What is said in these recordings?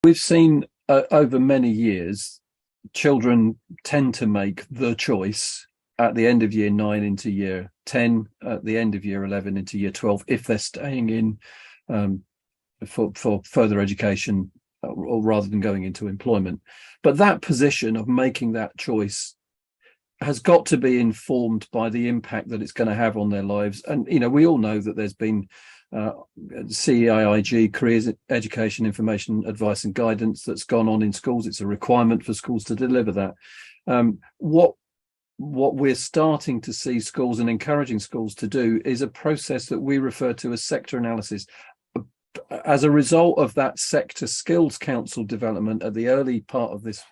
We've seen over many years, children tend to make the choice at the end of year 9 into year 10, at the end of year 11 into year 12, if they're staying in um, for further education or rather than going into employment. But that position of making that choice has got to be informed by the impact that it's going to have on their lives. And, we all know that there's been uh, CEIG, Careers Education, Information, Advice and Guidance, that's gone on in schools. It's a requirement for schools to deliver that. What we're starting to see schools and encouraging schools to do is a process that we refer to as sector analysis. As a result of that sector skills council development at the early part of this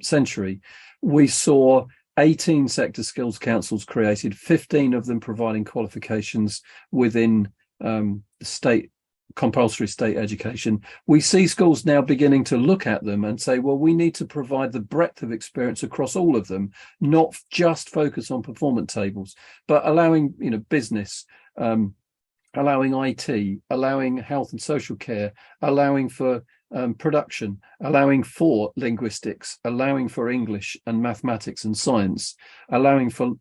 century, we saw 18 sector skills councils created, 15 of them providing qualifications within state compulsory state education. We see schools now beginning to look at them and say, well, we need to provide the breadth of experience across all of them, not just focus on performance tables, but allowing business, allowing IT, allowing health and social care, allowing for production, allowing for linguistics, allowing for English and mathematics and science, allowing for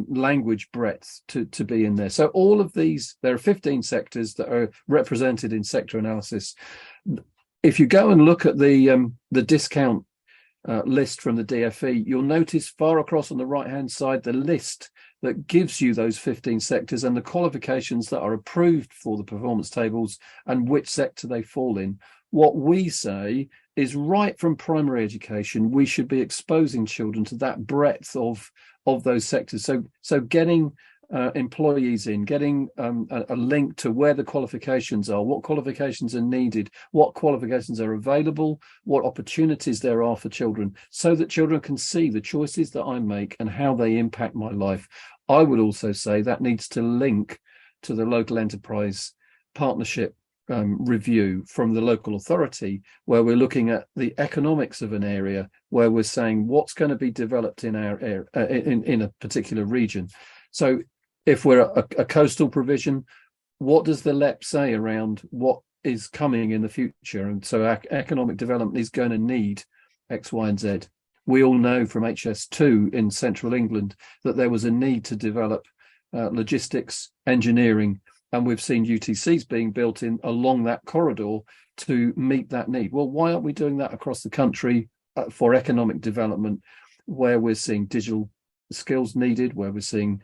language breadth to be in there. So all of these, there are 15 sectors that are represented in sector analysis. If you go and look at the discount list from the DfE, you'll notice far across on the right-hand side the list that gives you those 15 sectors and the qualifications that are approved for the performance tables and which sector they fall in. What we say is right from primary education, we should be exposing children to that breadth of those sectors. So getting employees in, getting a link to where the qualifications are, what qualifications are needed, what qualifications are available, what opportunities there are for children, so that children can see the choices that I make and how they impact my life. I would also say that needs to link to the local enterprise partnership review from the local authority, where we're looking at the economics of an area, where we're saying what's going to be developed in our area, in a particular region. So if we're a coastal provision, what does the LEP say around what is coming in the future? And so our economic development is going to need X, Y, and Z. We all know from HS2 in central England that there was a need to develop logistics, engineering, and we've seen UTCs being built in along that corridor to meet that need. Well, why aren't we doing that across the country for economic development, where we're seeing digital skills needed, where we're seeing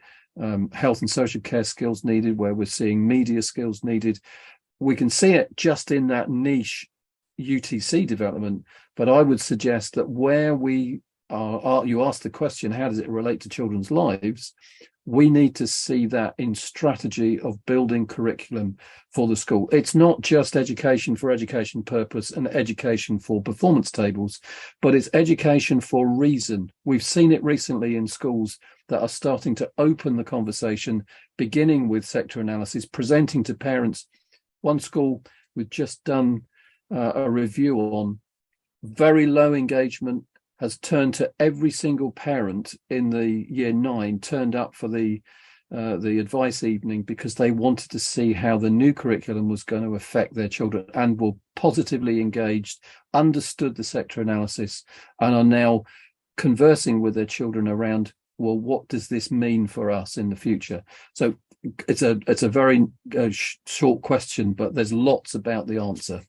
health and social care skills needed, where we're seeing media skills needed? We can see it just in that niche UTC development, but I would suggest that where we are, you asked the question, how does it relate to children's lives? We need to see that in strategy of building curriculum for the school. It's not just education for education purpose and education for performance tables, but it's education for reason. We've seen it recently in schools that are starting to open the conversation, beginning with sector analysis, presenting to parents. One school we've just done a review on, very low engagement, has turned to every single parent in the year 9 turned up for the advice evening because they wanted to see how the new curriculum was going to affect their children, and were positively engaged, understood the sector analysis, and are now conversing with their children around, well, what does this mean for us in the future? So it's a very short question, but there's lots about the answer.